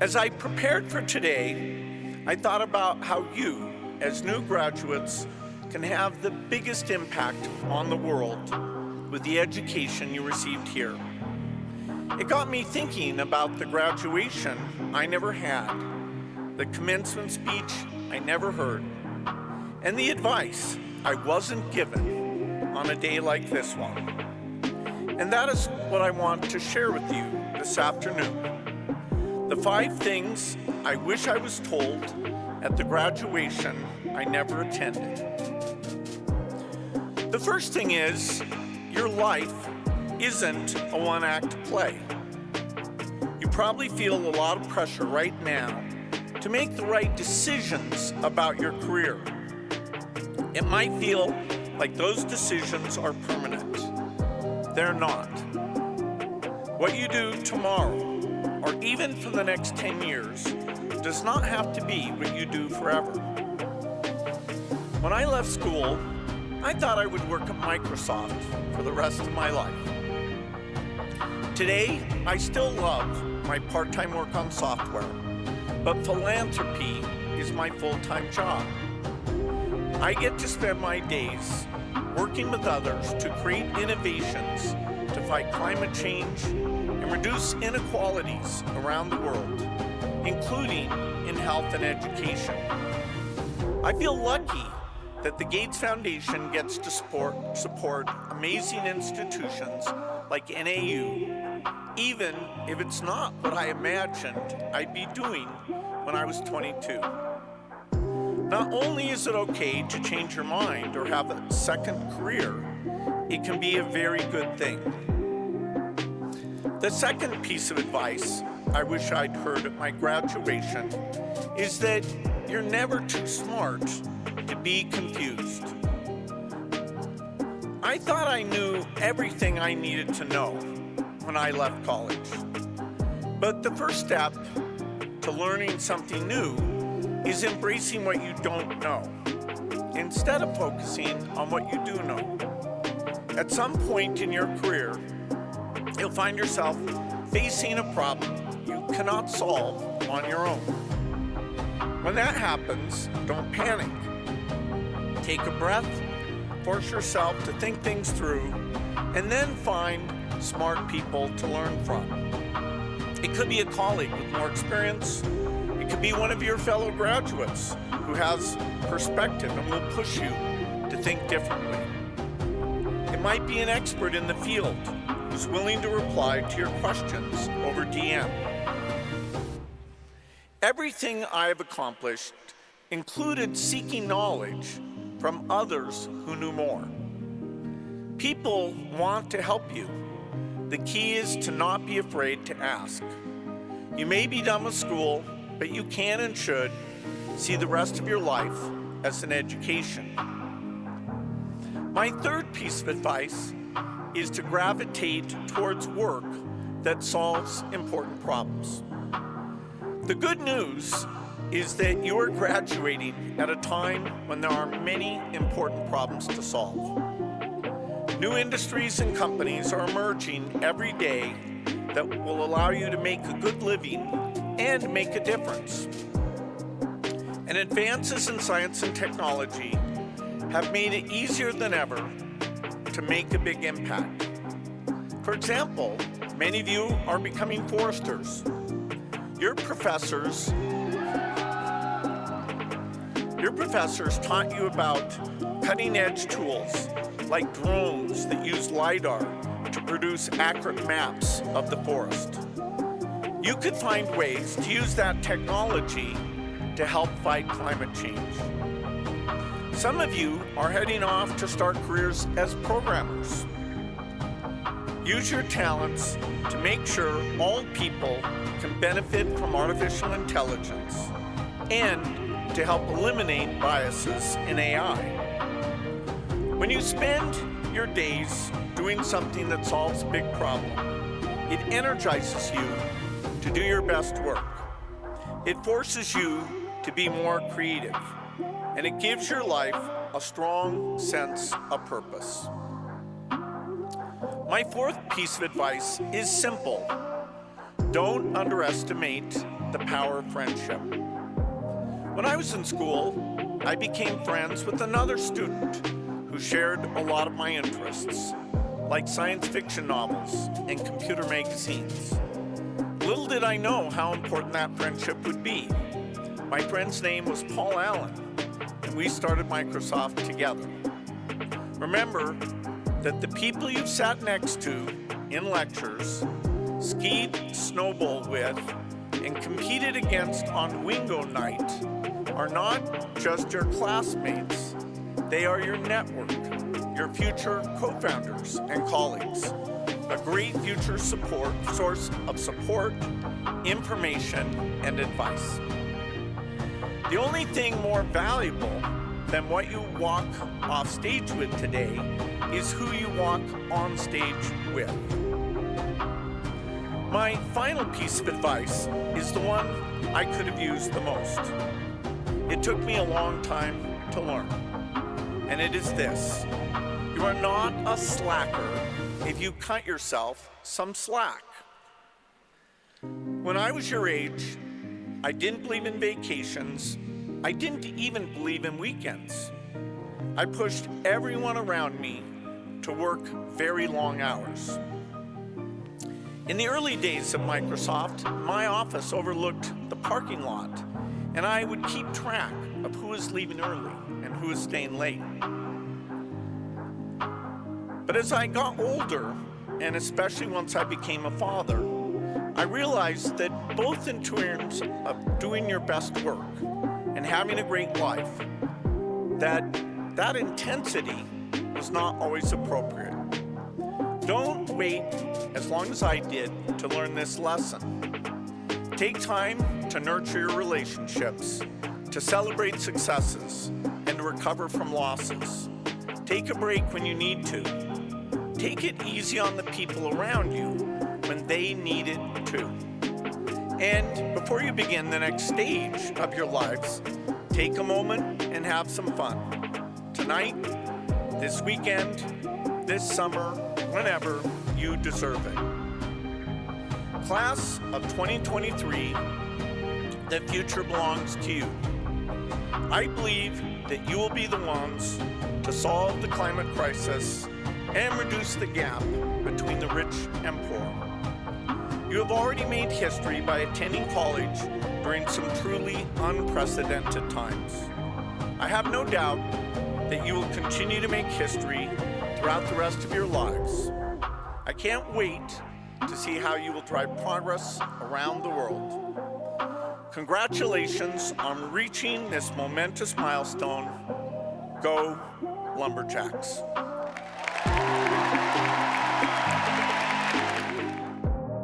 As I prepared for today, I thought about how you, as new graduates, can have the biggest impact on the world with the education you received here. It got me thinking about the graduation I never had, the commencement speech I never heard, and the advice I wasn't given on a day like this one. And that is what I want to share with you this afternoon. The 5 things I wish I was told at the graduation I never attended. The first thing is, your life isn't a one-act play. You probably feel a lot of pressure right now to make the right decisions about your career. It might feel like those decisions are permanent. They're not. What you do tomorrow, or even for the next 10 years, does not have to be what you do forever. When I left school, I thought I would work at Microsoft for the rest of my life. Today, I still love my part-time work on software, but philanthropy is my full-time job. I get to spend my days working with others to create innovations to fight climate change and reduce inequalities around the world, including in health and education. I feel lucky that the Gates Foundation gets to support amazing institutions like NAU, even if it's not what I imagined I'd be doing when I was 22. Not only is it okay to change your mind or have a second career, it can be a very good thing. The second piece of advice I wish I'd heard at my graduation is that you're never too smart to be confused. I thought I knew everything I needed to know when I left college. But the first step to learning something new is embracing what you don't know, instead of focusing on what you do know. At some point in your career, you'll find yourself facing a problem you cannot solve on your own. When that happens, don't panic. Take a breath, force yourself to think things through, and then find smart people to learn from. It could be a colleague with more experience. It could be one of your fellow graduates who has perspective and will push you to think differently. It might be an expert in the field who's willing to reply to your questions over DM. Everything I have accomplished included seeking knowledge from others who knew more. People want to help you. The key is to not be afraid to ask. You may be done with school, but you can and should see the rest of your life as an education. My third piece of advice is to gravitate towards work that solves important problems. The good news is that you are graduating at a time when there are many important problems to solve. New industries and companies are emerging every day that will allow you to make a good living and make a difference. And advances in science and technology have made it easier than ever to make a big impact. For example, many of you are becoming foresters. Your professors taught you about cutting-edge tools like drones that use LiDAR to produce accurate maps of the forest. You could find ways to use that technology to help fight climate change. Some of you are heading off to start careers as programmers. Use your talents to make sure all people can benefit from artificial intelligence and to help eliminate biases in AI. When you spend your days doing something that solves a big problem, it energizes you to do your best work. It forces you to be more creative, and it gives your life a strong sense of purpose. My fourth piece of advice is simple. Don't underestimate the power of friendship. When I was in school, I became friends with another student who shared a lot of my interests, like science fiction novels and computer magazines. Little did I know how important that friendship would be. My friend's name was Paul Allen, and we started Microsoft together. Remember that the people you've sat next to in lectures, skied snowball with, and competed against on Wingo night are not just your classmates. They are your network, your future co-founders and colleagues, a great future source of support, information, and advice. The only thing more valuable than what you walk off stage with today is who you walk on stage with. My final piece of advice is the one I could have used the most. It took me a long time to learn, and it is this: you are not a slacker if you cut yourself some slack. When I was your age, I didn't believe in vacations. I didn't even believe in weekends. I pushed everyone around me to work very long hours. In the early days of Microsoft, my office overlooked the parking lot, and I would keep track of who was leaving early and who was staying late. But as I got older, and especially once I became a father, I realized that both in terms of doing your best work and having a great life, that intensity was not always appropriate. Don't wait as long as I did to learn this lesson. Take time to nurture your relationships, to celebrate successes, and to recover from losses. Take a break when you need to. Take it easy on the people around you when they need it too. And before you begin the next stage of your lives, take a moment and have some fun. Tonight, this weekend, this summer, whenever you deserve it. Class of 2023, the future belongs to you. I believe that you will be the ones to solve the climate crisis and reduce the gap between the rich and poor. You have already made history by attending college during some truly unprecedented times. I have no doubt that you will continue to make history throughout the rest of your lives. I can't wait to see how you will drive progress around the world. Congratulations on reaching this momentous milestone. Go Lumberjacks.